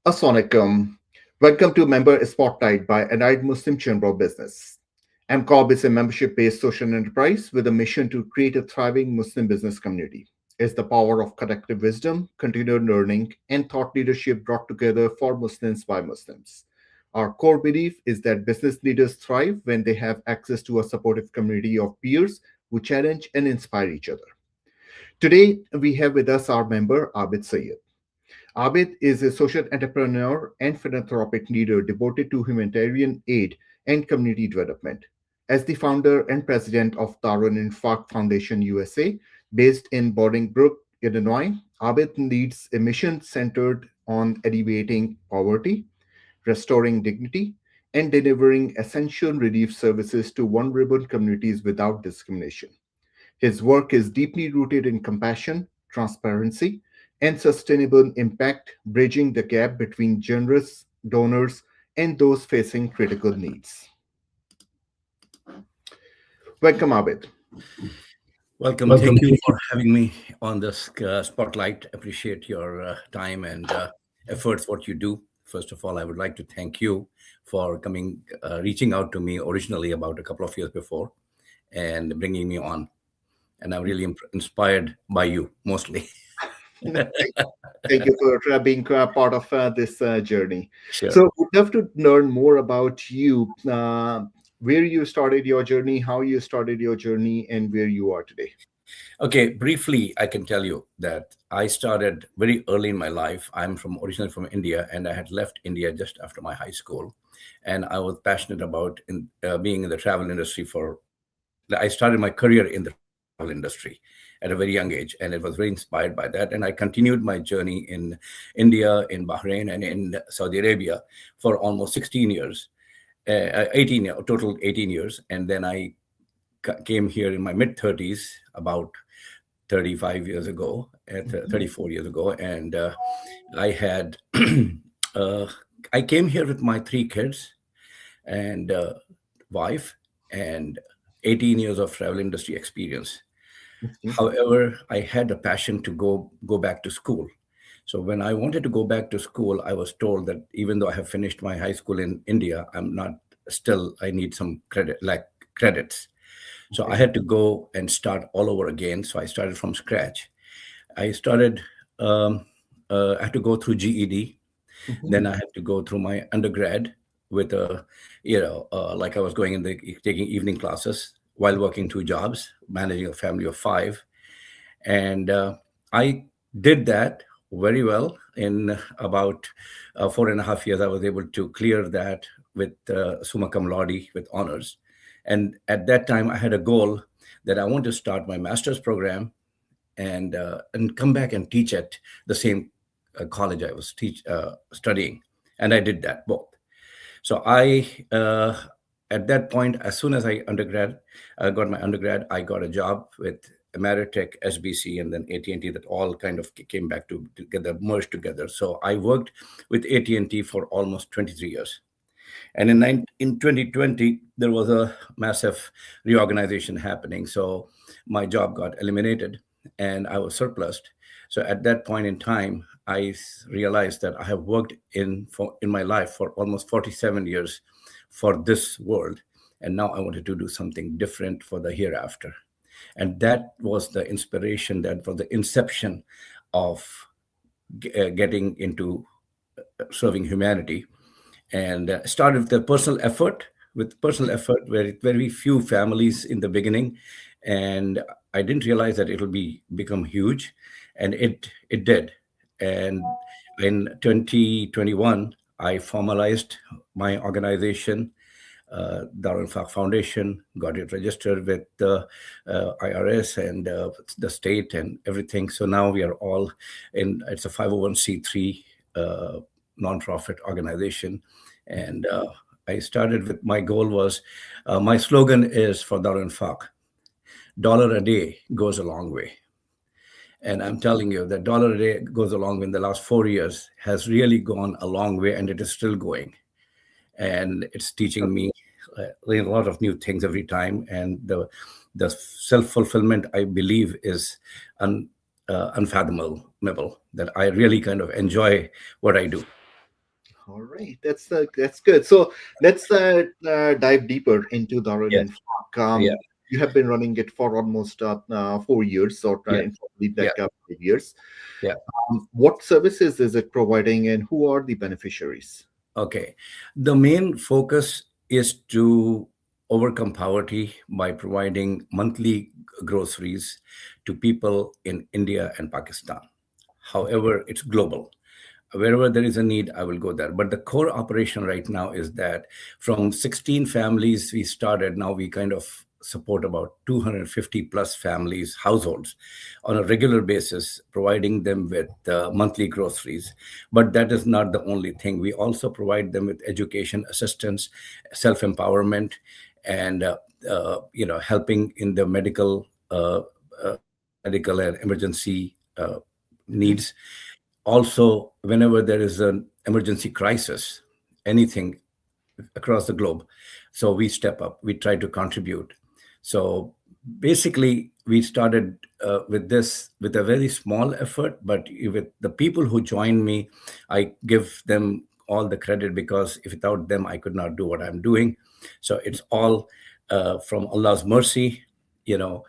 Assalamualaikum. Welcome to Member Spotlight by Allied Muslim Chamber of Business. MCOB is a membership-based social enterprise with a mission to create a thriving Muslim business community. It's the power of collective wisdom, continued learning, and thought leadership brought together for Muslims by Muslims. Our core belief is that business leaders thrive when they have access to a supportive community of peers who challenge and inspire each other. Today, we have with us our member, Abid Syed. Abid is a social entrepreneur and philanthropic leader devoted to humanitarian aid and community development. As the founder and president of Darul Infaq Foundation USA, based in Bolingbrook, Illinois, Abid leads a mission centered on alleviating poverty, restoring dignity, and delivering essential relief services to vulnerable communities without discrimination. His work is deeply rooted in compassion, transparency, and sustainable impact, bridging the gap between generous donors and those facing critical needs. Welcome, Abid. Welcome. Thank you for having me on this spotlight. Appreciate your time and efforts, what you do. First of all, I would like to thank you for reaching out to me originally about a couple of years before and bringing me on. And I'm really inspired by you, mostly. Thank you for being part of this journey. Sure. So, we'd love to learn more about you, where you started your journey, how you started your journey, and where you are today. Okay, briefly, I can tell you that I started very early in my life. I'm originally from India, and I had left India just after my high school. And I was passionate about being in the travel industry. I started my career in the travel industry at a very young age, and it was very inspired by that. And I continued my journey in India, in Bahrain, and in Saudi Arabia for almost 16 years, 18 total 18 years. And then I came here in my mid-30s, about 35 years ago, 34 years ago, and I had I came here with my 3 kids and wife and 18 years of travel industry experience. However, I had a passion to go back to school. So when I wanted to go back to school, I was told that even though I have finished my high school in India, I need some credits. So I had to go and start all over again. So I started from scratch. I had to go through GED. Then I had to go through my undergrad with like I was taking evening classes while working 2 jobs, managing a family of 5. And I did that very well. In about 4.5 years, I was able to clear that with summa cum laude, with honors. And at that time, I had a goal that I want to start my master's program and come back and teach at the same college I was studying. And I did that both. So at that point, as soon as I got my undergrad, I got a job with Ameritech, SBC, and then AT&T. That all kind of came back together, merged together. So I worked with AT&T for almost 23 years. And in 2020, there was a massive reorganization happening. So my job got eliminated and I was surplused. So at that point in time, I realized that I have worked in my life for almost 47 years for this world. And now I wanted to do something different for the hereafter. And that was the inspiration, that was the inception of getting into serving humanity. And started with the personal effort, very few families in the beginning. And I didn't realize that it'll become huge. And it did. And in 2021, I formalized my organization, Darul Infaq Foundation, got it registered with the IRS and the state and everything. So now we are all it's a 501c3 nonprofit organization. And I started with, my goal was, my slogan is for Darul Infaq, $1 a day goes a long way. And I'm telling you that $1 a day goes a long way. In the last 4 years has really gone a long way, and it is still going. And it's teaching me a lot of new things every time. And the self-fulfillment, I believe, is unfathomable, that I really kind of enjoy what I do. All right, that's good. So let's dive deeper into Darul Yes. Infaq. Yeah. You have been running it for almost 4 years, or Yeah. in probably Yeah. like 5 years. Yeah. What services is it providing, and who are the beneficiaries? Okay. The main focus is to overcome poverty by providing monthly groceries to people in India and Pakistan. However, it's global. Wherever there is a need, I will go there. But the core operation right now is that from 16 families we started, now we kind of support about 250 plus families, households on a regular basis, providing them with monthly groceries. But that is not the only thing. We also provide them with education assistance, self-empowerment, and helping in the medical and emergency Mhm. needs. Also, whenever there is an emergency crisis, anything across the globe, so we step up, we try to contribute. So basically we started with this with a very small effort, but with the people who joined me, I give them all the credit, because if without them I could not do what I'm doing. So it's all from Allah's mercy, you know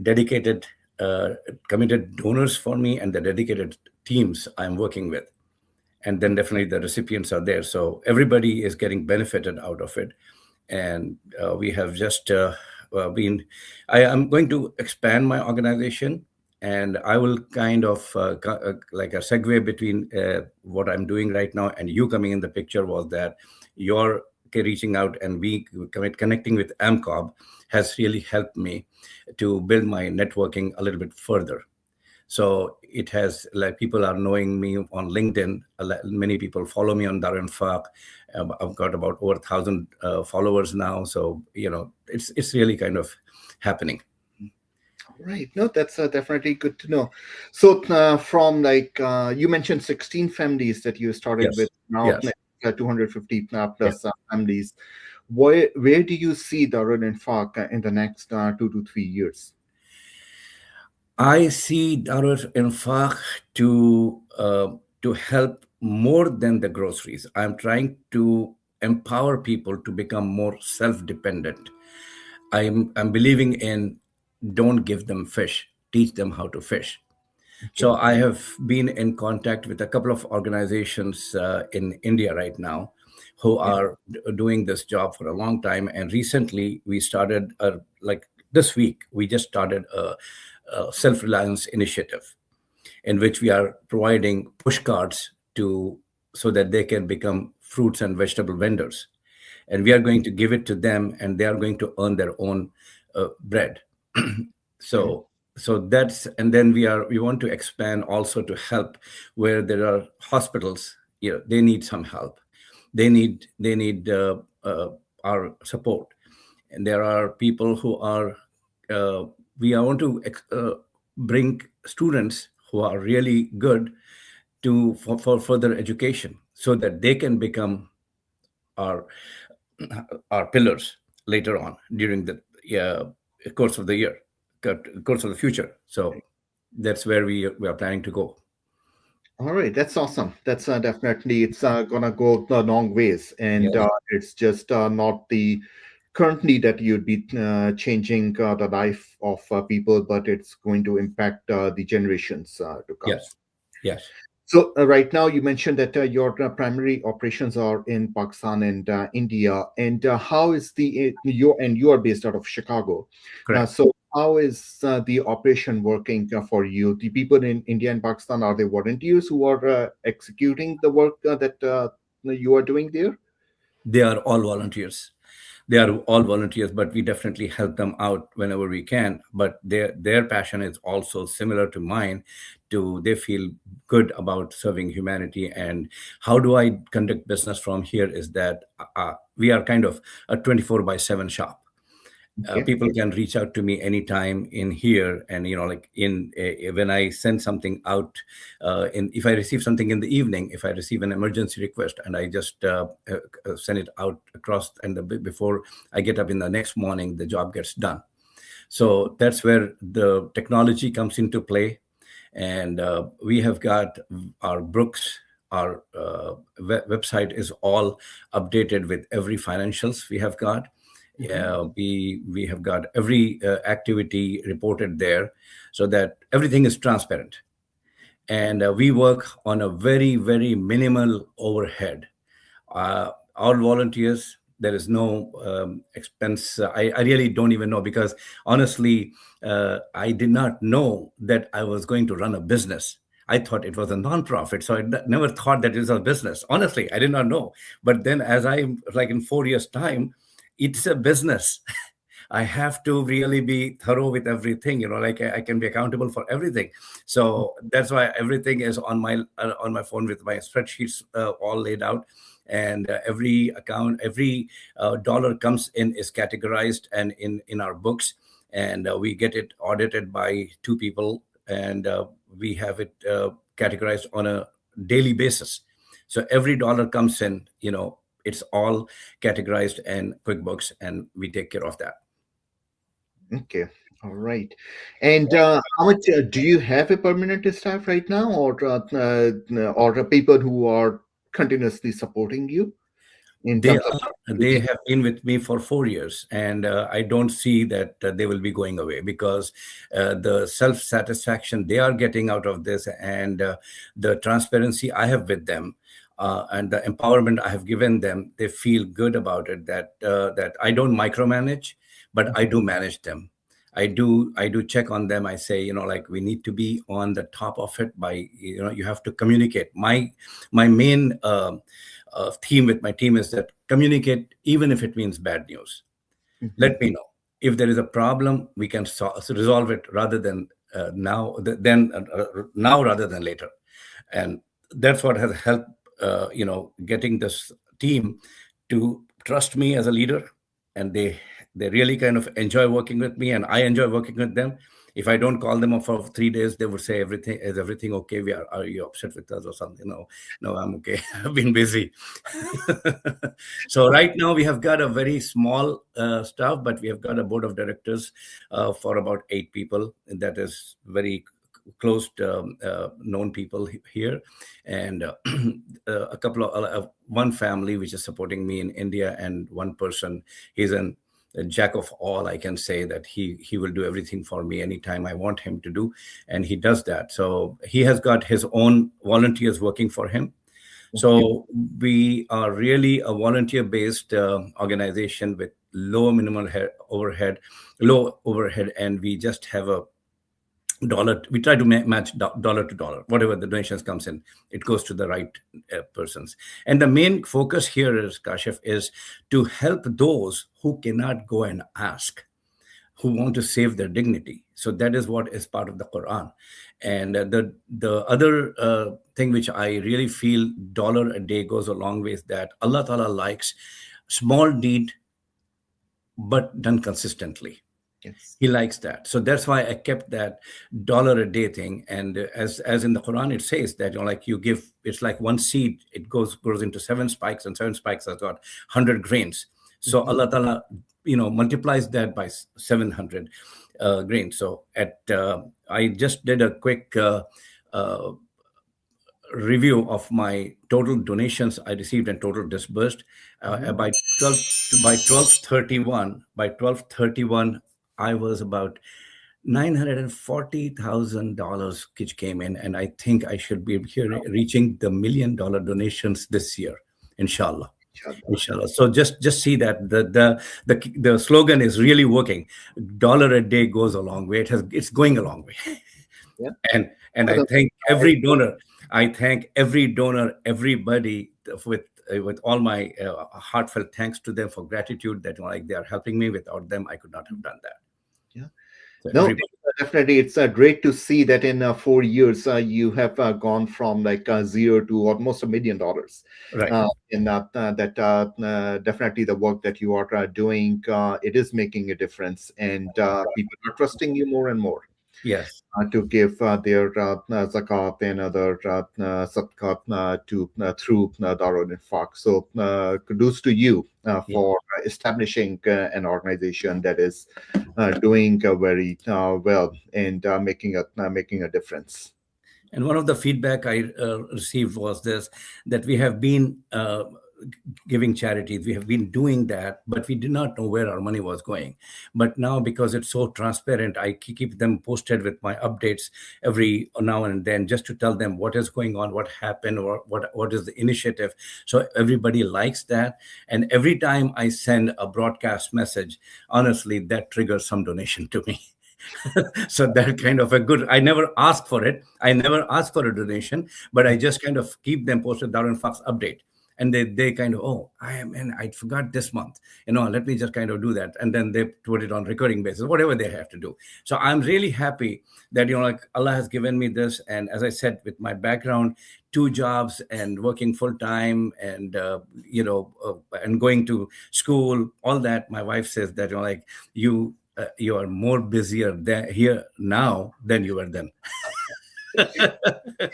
dedicated, uh, committed donors for me, and the dedicated teams I'm working with. And then definitely the recipients are there. So everybody is getting benefited out of it. And we have just been, I am going to expand my organization, and I will kind of like a segue between what I'm doing right now and you coming in the picture was that your reaching out and we connecting with AMCOB has really helped me to build my networking a little bit further. So it has, like, people are knowing me on LinkedIn. Many people follow me on Darul Infaq. I've got about over 1,000 followers now. So it's really kind of happening. All right, no, that's definitely good to know. So, from like you mentioned, 16 families that you started Yes. with, now Yes. 250 Yeah. plus families. Where do you see Darul Infaq in the next 2 to 3 years? I see Darul Infaq to help more than the groceries. I'm trying to empower people to become more self-dependent. I'm believing in, don't give them fish, teach them how to fish. Okay. So I have been in contact with a couple of organizations in India right now who Yeah. are doing this job for a long time. And recently we started, like this week, we just started a self-reliance initiative in which we are providing push cards to so that they can become fruits and vegetable vendors, and we are going to give it to them, and they are going to earn their own bread. Okay. So that's, and then we want to expand also to help where there are hospitals, they need some help, they need our support. And there are people who are uh, we want to bring students who are really good for further education, so that they can become our our pillars later on during the course of the year, course of the future. So that's where we are planning to go. All right, that's awesome. That's definitely it's gonna go a long ways, and Yes. it's just not the currently that you'd be changing the life of people, but it's going to impact the generations to come. Yes. Yes. So right now, you mentioned that your primary operations are in Pakistan and India, and how is you are based out of Chicago. Correct. So how is the operation working for you? The people in India and Pakistan, are they volunteers who are executing the work that you are doing there? They are all volunteers. They are all volunteers, but we definitely help them out whenever we can. But their passion is also similar to mine. To They feel good about serving humanity. And how do I conduct business from here is that we are kind of a 24/7 shop. Okay. People can reach out to me anytime in here, and like in when I send something out, in if I receive something in the evening, if I receive an emergency request, and I just send it out across, and before I get up in the next morning, the job gets done. So that's where the technology comes into play. And we have got our brooks, our website is all updated with every financials we have got. We have got every activity reported there, so that everything is transparent. And we work on a very, very minimal overhead. Our volunteers, there is no expense. I really don't even know, because honestly, I did not know that I was going to run a business. I thought it was a nonprofit, so I never thought that it was a business. Honestly, I did not know. But then, as I like in 4 years' time, it's a business. I have to really be thorough with everything. Like I can be accountable for everything. So that's why everything is on my phone with my spreadsheets all laid out, and every account, every dollar comes in is categorized and in our books, and we get it audited by two people, and we have it categorized on a daily basis. So every dollar comes in, it's all categorized in QuickBooks, and we take care of that. Okay. All right. And how much do you have a permanent staff right now, or people who are continuously supporting you in They terms of are, they activities? have been with me for 4 years, and I don't see that they will be going away, because the self satisfaction they are getting out of this, and the transparency I have with them, and the empowerment I have given them, they feel good about it. That I don't micromanage, but I do manage them. I do check on them. I say, like, we need to be on the top of it. By, you have to communicate. My main theme with my team is that communicate, even if it means bad news. Mhm. Let me know if there is a problem. We can resolve it rather than now rather than later. And that's what has helped getting this team to trust me as a leader, and they really kind of enjoy working with me, and I enjoy working with them. If I don't call them up for 3 days, they would say, everything okay? Are you upset with us or something? No, I'm okay. I've been busy. So right now we have got a very small staff, but we have got a board of directors for about 8 people. And that is very close known people here, and a couple of one family which is supporting me in India, and one person. He's a jack of all. I can say that he will do everything for me anytime I want him to do, and he does that. So he has got his own volunteers working for him. Okay. So we are really a volunteer-based organization with low overhead, and we just have a dollar. We try to match dollar to dollar. Whatever the donations comes in, it goes to the right persons. And the main focus here is, Kashif, is to help those who cannot go and ask, who want to save their dignity. So that is what is part of the Quran. And the other thing which I really feel dollar a day goes a long way is that Allah Ta'ala likes small deed, but done consistently. Yes. He likes that. So that's why I kept that dollar a day thing. And as in the Quran, it says that, like, you give, it's like one seed, it grows into 7 spikes, and 7 spikes has got 100 grains. So Mhm. Allah Ta'ala, multiplies that by 700 grains. So I just did a quick uh, review of my total donations I received and total disbursed Mhm. by 12 by 1231 I was about $940,000 which came in, and I think I should be here reaching the $1 million donations this year, inshallah. Inshallah. Inshallah. So just see that the slogan is really working. Dollar a day goes a long way. It's going a long way. Yeah. And I Other- thank every donor. I thank every donor, everybody, with all my heartfelt thanks to them, for gratitude that, like, they are helping me. Without them, I could not have done that. Yeah. So No, everybody, definitely. It's great to see that in 4 years you have gone from like zero to almost $1 million. right? And that definitely the work that you are doing, it is making a difference, and people are trusting you more and more Yes, to give their zakat and other sadaqat to through Darul Infaq. So kudos to you yeah. for establishing an organization that is doing very well and making a difference. And one of the feedback I received was this, that we have been giving charities, we have been doing that, but we did not know where our money was going. But now, because it's so transparent, I keep them posted with my updates every now and then, just to tell them what is going on, what happened, or what is the initiative. So everybody likes that. And every time I send a broadcast message, honestly, that triggers some donation to me. So that kind of a good, I never ask for it, I never ask for a donation, but I just kind of keep them posted, Darul Infaq's update. And they kind of, oh, I forgot this month, let me just kind of do that. And then they put it on recurring basis, whatever they have to do. So I'm really happy that, like, Allah has given me this. And as I said, with my background, 2 jobs and working full time, and and going to school, all that, my wife says that, like, you are more busier here now than you were then.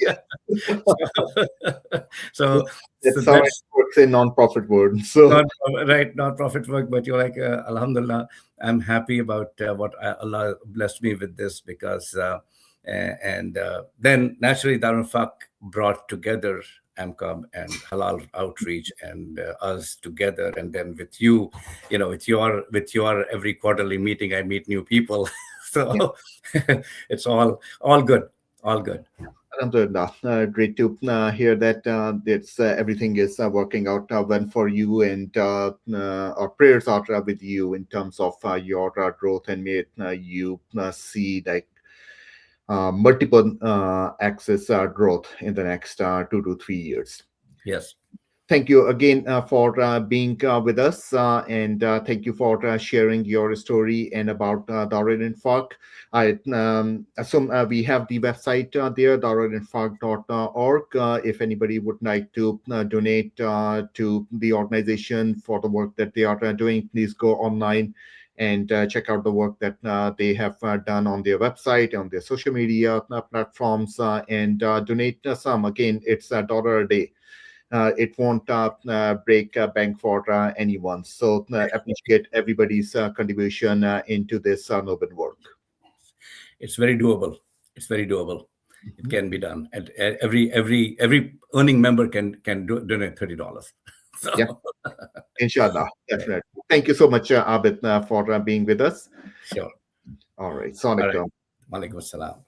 Yeah. so, That's so how it that's works in non-profit world. So not right, not profit work, but you're like, Alhamdulillah, I'm happy about what Allah blessed me with this, because and then naturally Darul Infaq brought together AMCOM and Halal Outreach and us together, and then with you, with your every quarterly meeting, I meet new people. yeah, So it's all good, all good. Alhamdulillah. Great to hear that it's everything is working out well for you, and our prayers are with you in terms of your growth, and may you see like multiple access growth in the next 2 to 3 years. Yes. Thank you again for being with us, and thank you for sharing your story and about Darul Infaq. I assume we have the website there, darulinfaq.org. If anybody would like to donate to the organization for the work that they are doing, please go online and check out the work that they have done on their website, on their social media platforms, and donate some. Again, it's $1 a day. It won't break a bank for anyone. So appreciate everybody's contribution into this noble work. It's very doable. It's very doable. It Mhm. can be done, and every earning member can donate $30. Yeah, So inshallah, yeah, definitely. Thank you so much, Abid, for being with us. sure. All right, All Sonic. right. Walaikum assalam.